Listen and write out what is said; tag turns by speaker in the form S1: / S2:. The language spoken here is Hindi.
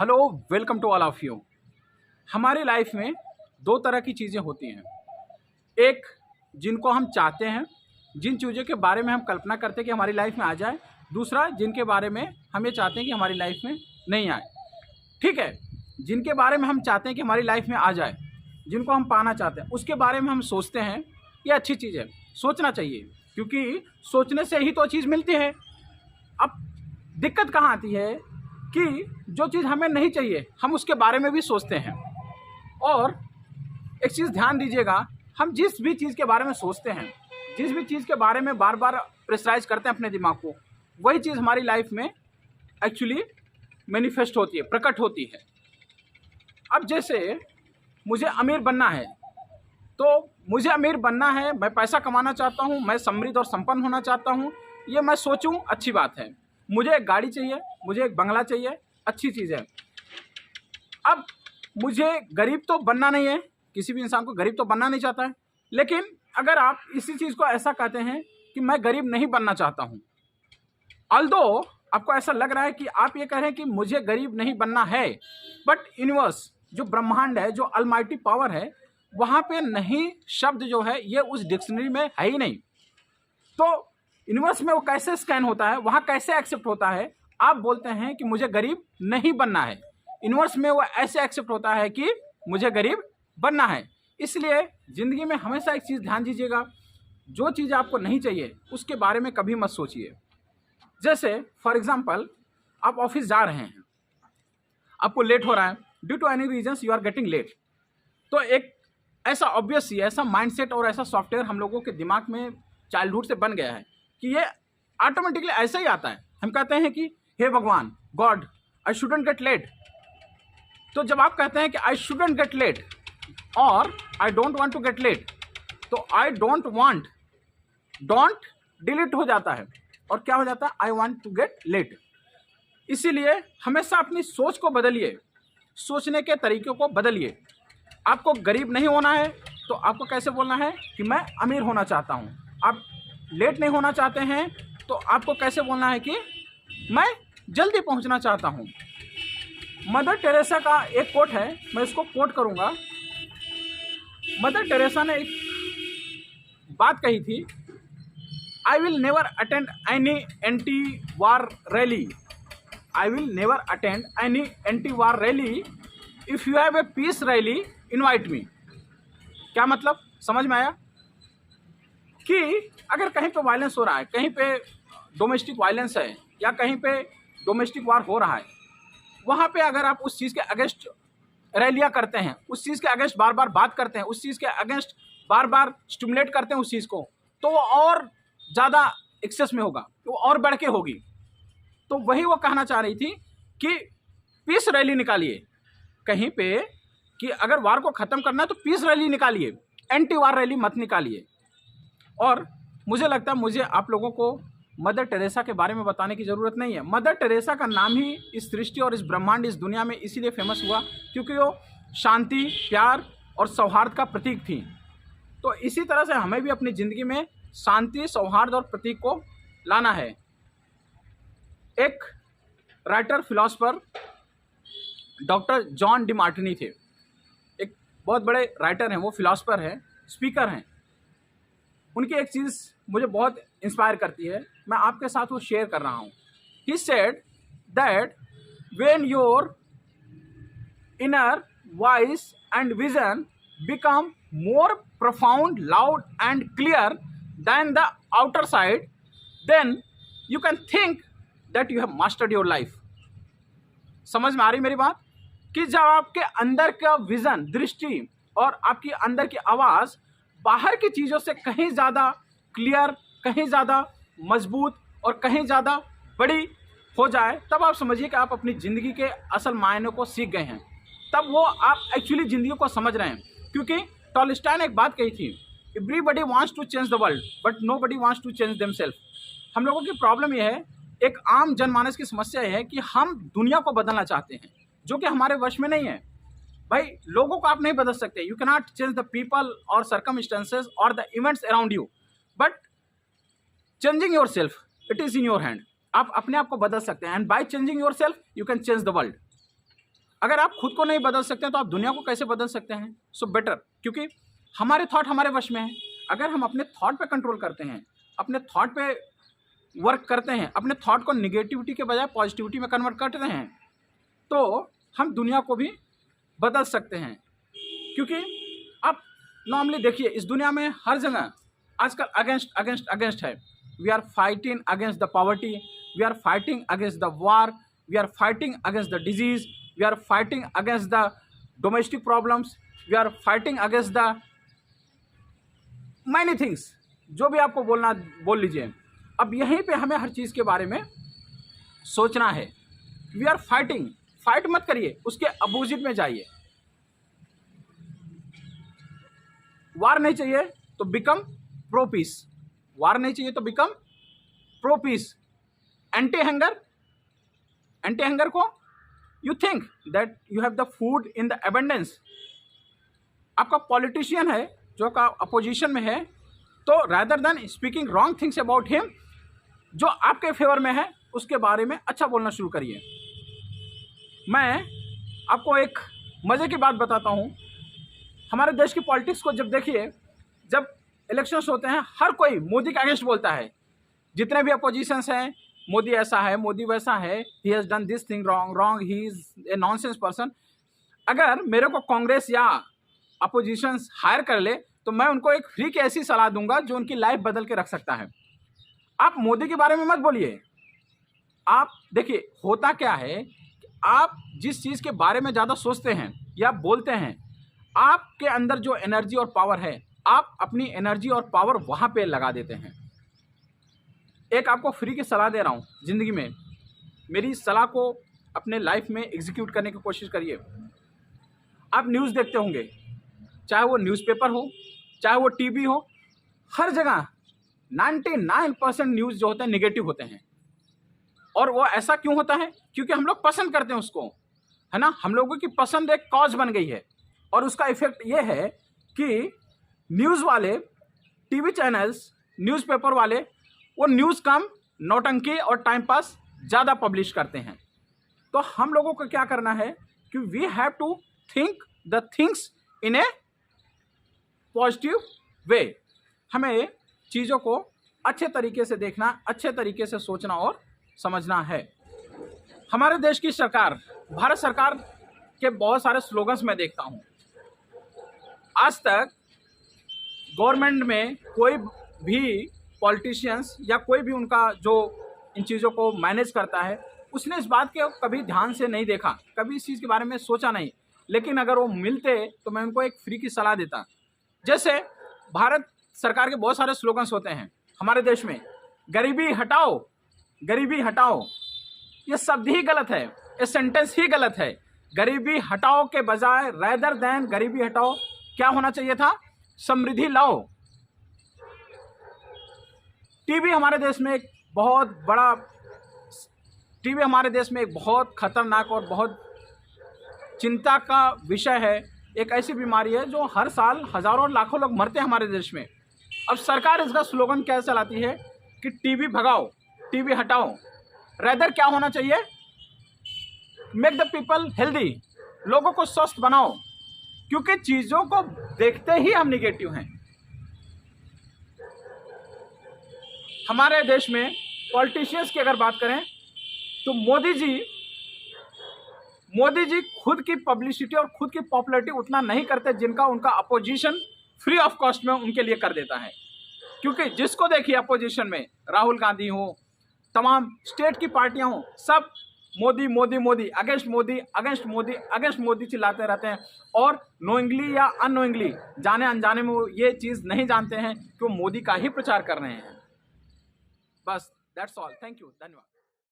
S1: Hello, welcome to all of you. हमारी लाइफ में दो तरह की चीज़ें होती हैं। एक, जिनको हम चाहते हैं, जिन चीज़ों के बारे में हम कल्पना करते हैं कि हमारी लाइफ में आ जाए। दूसरा, जिनके बारे में हम ये चाहते हैं कि हमारी लाइफ में नहीं आए। ठीक है, जिनके बारे में हम चाहते हैं कि हमारी लाइफ में आ जाए, जिनको हम पाना चाहते हैं, उसके बारे में हम सोचते हैं। ये अच्छी चीज़ है, सोचना चाहिए, क्योंकि सोचने से ही तो चीज़ मिलती है। अब दिक्कत कहाँ आती है कि जो चीज़ हमें नहीं चाहिए हम उसके बारे में भी सोचते हैं। और एक चीज़ ध्यान दीजिएगा, हम जिस भी चीज़ के बारे में सोचते हैं, जिस भी चीज़ के बारे में बार बार प्रेशराइज करते हैं अपने दिमाग को, वही चीज़ हमारी लाइफ में एक्चुअली मैनिफेस्ट होती है, प्रकट होती है। अब जैसे मुझे अमीर बनना है, तो मुझे अमीर बनना है, मैं पैसा कमाना चाहता हूँ, मैं समृद्ध और संपन्न होना चाहता हूँ, ये मैं सोचूं अच्छी बात है। मुझे एक गाड़ी चाहिए, मुझे एक बंगला चाहिए, अच्छी चीज़ है। अब मुझे गरीब तो बनना नहीं है, किसी भी इंसान को गरीब तो बनना नहीं चाहता है। लेकिन अगर आप इसी चीज़ को ऐसा कहते हैं कि मैं गरीब नहीं बनना चाहता हूँ, ऑल्दो आपको ऐसा लग रहा है कि आप ये कह रहे हैं कि मुझे गरीब नहीं बनना है, बट यूनिवर्स, जो ब्रह्मांड है, जो अलमाइटी पावर है, वहाँ पे नहीं शब्द जो है ये उस डिक्शनरी में है ही नहीं। तो यूनिवर्स में वो कैसे स्कैन होता है, वहाँ कैसे एक्सेप्ट होता है? आप बोलते हैं कि मुझे गरीब नहीं बनना है, यूनिवर्स में वो ऐसे एक्सेप्ट होता है कि मुझे गरीब बनना है। इसलिए ज़िंदगी में हमेशा एक चीज़ ध्यान दीजिएगा, जो चीज़ आपको नहीं चाहिए उसके बारे में कभी मत सोचिए। जैसे फॉर एग्जांपल, आप ऑफिस जा रहे हैं, आपको लेट हो रहा है, due to any reasons you are getting late. तो एक ऐसा ऑब्वियस ही ऐसा माइंडसेट और ऐसा सॉफ्टवेयर हम लोगों के दिमाग में चाइल्डहुड से बन गया है कि ये ऑटोमेटिकली ऐसा ही आता है। हम कहते हैं कि हे भगवान, god, I shouldn't get late. तो जब आप कहते हैं कि आई शुडंट गेट लेट और I don't want to get late, तो I don't want, don't delete हो जाता है और क्या हो जाता है? I want to get late. इसीलिए हमेशा अपनी सोच को बदलिए, सोचने के तरीकों को बदलिए। आपको गरीब नहीं होना है तो आपको कैसे बोलना है कि मैं अमीर होना चाहता हूँ। आप लेट नहीं होना चाहते हैं तो आपको कैसे बोलना है कि मैं जल्दी पहुँचना चाहता हूँ। मदर टेरेसा का एक कोट है, मैं इसको कोट करूँगा। मदर टेरेसा ने एक बात कही थी, I will never attend any anti war rally, I will never attend any anti war rally, if you have a peace rally invite me. क्या मतलब, समझ में आया? कि अगर कहीं पे वायलेंस हो रहा है, कहीं पे डोमेस्टिक वायलेंस है या कहीं पे डोमेस्टिक वार हो रहा है, वहाँ पे अगर आप उस चीज़ के अगेंस्ट रैलियाँ करते हैं, उस चीज़ के अगेंस्ट बार बार बात करते हैं, उस चीज़ के अगेंस्ट बार बार स्टिमुलेट करते हैं उस चीज़ को, तो वो और ज़्यादा एक्सेस में होगा, वो और बढ़ के होगी। तो वही वो कहना चाह रही थी कि पीस रैली निकालिए कहीं पे, कि अगर वार को ख़त्म करना है तो पीस रैली निकालिए, एंटी वार रैली मत निकालिए। और मुझे लगता है मुझे आप लोगों को मदर टेरेसा के बारे में बताने की ज़रूरत नहीं है। मदर टेरेसा का नाम ही इस सृष्टि और इस ब्रह्मांड, इस दुनिया में इसीलिए फेमस हुआ क्योंकि वो शांति, प्यार और सौहार्द का प्रतीक थी। तो इसी तरह से हमें भी अपनी ज़िंदगी में शांति, सौहार्द और प्रतीक को लाना है। एक writer, philosopher doctor John D Martini थे, एक बहुत बड़े राइटर हैं, वो फिलॉसफर हैं, स्पीकर हैं। उनकी एक चीज़ मुझे बहुत इंस्पायर करती है, मैं आपके साथ वो शेयर कर रहा हूँ। He said that when your inner voice and vision become more profound, loud and clear then the outer side, then you can think that you have mastered your life. समझ में आ रही मेरी बात? कि जब आपके अंदर का विजन, दृष्टि और आपकी अंदर की आवाज़ बाहर की चीज़ों से कहीं ज़्यादा क्लियर, कहीं ज़्यादा मजबूत और कहीं ज़्यादा बड़ी हो जाए, तब आप समझिए कि आप अपनी ज़िंदगी के असल मायनों को सीख गए हैं, तब वो आप एक्चुअली ज़िंदगी को समझ रहे हैं। क्योंकि टॉलस्टॉय ने एक बात कही थी, everybody wants to change the world but nobody wants to change themself. हम लोगों की प्रॉब्लम यह है, एक आम जनमानस की समस्या यह है कि हम दुनिया को बदलना चाहते हैं, जो कि हमारे वश में नहीं है। भाई, लोगों को आप नहीं बदल सकते, you can not change the people और सर्कमस्टेंसेस और the events around you, but changing your self, it is in your hand. आप अपने आप को बदल सकते हैं, and by changing your self you can change the world. अगर आप खुद को नहीं बदल सकते हैं तो आप दुनिया को कैसे बदल सकते हैं? सो बेटर, क्योंकि हमारे थॉट हमारे वश में है। अगर हम अपने थॉट पे कंट्रोल करते हैं, अपने थॉट पे वर्क करते हैं, अपने थॉट को निगेटिविटी के बजाय पॉजिटिविटी में कन्वर्ट करते हैं, तो हम दुनिया को भी बदल सकते हैं। क्योंकि आप नॉर्मली देखिए, इस दुनिया में हर जगह आजकल अगेंस्ट है। We are fighting against the poverty, we are fighting against the war, we are fighting against the disease, we are fighting against the domestic problems, we are fighting against the many things. जो भी आपको बोलना बोल लीजिए। अब यहीं पे हमें हर चीज़ के बारे में सोचना है। वी आर फाइटिंग, फाइट मत करिए, उसके अपोजिट में जाइए। वार नहीं चाहिए तो बिकम प्रो पीस, वार नहीं चाहिए तो become pro peace. Anti hunger को you think that you have the food in the abundance. आपका पॉलिटिशियन है जो का अपोजिशन में है, तो rather than speaking wrong things about him, जो आपके फेवर में है उसके बारे में अच्छा बोलना शुरू करिए। मैं आपको एक मज़े की बात बताता हूँ। हमारे देश की पॉलिटिक्स को जब देखिए, जब इलेक्शंस होते हैं हर कोई मोदी के अगेंस्ट बोलता है। जितने भी अपोजिशंस हैं, मोदी ऐसा है, मोदी वैसा है, he has done this thing wrong, he is a nonsense person. अगर मेरे को कांग्रेस या अपोजिशंस हायर कर ले तो मैं उनको एक फ्री की ऐसी सलाह दूंगा जो उनकी लाइफ बदल के रख सकता है। आप मोदी के बारे में मत बोलिए। आप देखिए, होता क्या है, आप जिस चीज़ के बारे में ज़्यादा सोचते हैं या बोलते हैं, आपके अंदर जो एनर्जी और पावर है, आप अपनी एनर्जी और पावर वहाँ पे लगा देते हैं। एक आपको फ्री की सलाह दे रहा हूँ ज़िंदगी में, मेरी सलाह को अपने लाइफ में एग्जीक्यूट करने की कोशिश करिए। आप न्यूज़ देखते होंगे, चाहे वो न्यूज़पेपर हो, चाहे वो टीवी हो, हर जगह 99% न्यूज़ जो होते हैं नेगेटिव होते हैं। और वो ऐसा क्यों होता है? क्योंकि हम लोग पसंद करते हैं उसको, है ना। हम लोगों की पसंद एक कॉज बन गई है। और उसका इफेक्ट ये है कि न्यूज़ वाले, टीवी चैनल्स, न्यूज़पेपर वाले, वो न्यूज़ कम, नौटंकी और टाइम पास ज़्यादा पब्लिश करते हैं। तो हम लोगों को क्या करना है कि we have to think the things in a positive way. हमें चीज़ों को अच्छे तरीके से देखना, अच्छे तरीके से सोचना और समझना है। हमारे देश की सरकार, भारत सरकार के बहुत सारे स्लोगन्स मैं देखता हूँ। आज तक गवर्नमेंट में कोई भी पॉलिटिशियंस या कोई भी उनका जो इन चीज़ों को मैनेज करता है, उसने इस बात के कभी ध्यान से नहीं देखा, कभी इस चीज़ के बारे में सोचा नहीं। लेकिन अगर वो मिलते तो मैं उनको एक फ्री की सलाह देता। जैसे भारत सरकार के बहुत सारे स्लोगन्स होते हैं हमारे देश में, गरीबी हटाओ, गरीबी हटाओ। ये शब्द ही गलत है, ये सेंटेंस ही गलत है। गरीबी हटाओ के बजाय रेदर देन गरीबी हटाओ क्या होना चाहिए था? समृद्धि लाओ। टीबी हमारे देश में एक बहुत खतरनाक और बहुत चिंता का विषय है। एक ऐसी बीमारी है जो हर साल हजारों और लाखों लोग मरते हैं हमारे देश में। अब सरकार इसका स्लोगन क्या चलाती है कि टीबी भगाओ, टीबी हटाओ। रेदर क्या होना चाहिए? मेक द पीपल हेल्दी, लोगों को स्वस्थ बनाओ। क्योंकि चीज़ों को देखते ही हम निगेटिव हैं। हमारे देश में पॉलिटिशियंस की अगर बात करें तो मोदी जी खुद की पब्लिसिटी और खुद की पॉपुलैरिटी उतना नहीं करते जिनका उनका अपोजिशन फ्री ऑफ कॉस्ट में उनके लिए कर देता है। क्योंकि जिसको देखिए अपोजिशन में, राहुल गांधी हो, तमाम स्टेट की पार्टियां हो, सब Modi Modi Modi, against Modi, against Modi, against Modi चिल्लाते रहते हैं। और नोइंगली या अननोइंगली, जाने अनजाने में वो ये चीज़ नहीं जानते हैं कि वो मोदी का ही प्रचार कर रहे हैं। बस दैट्स ऑल। थैंक यू, धन्यवाद।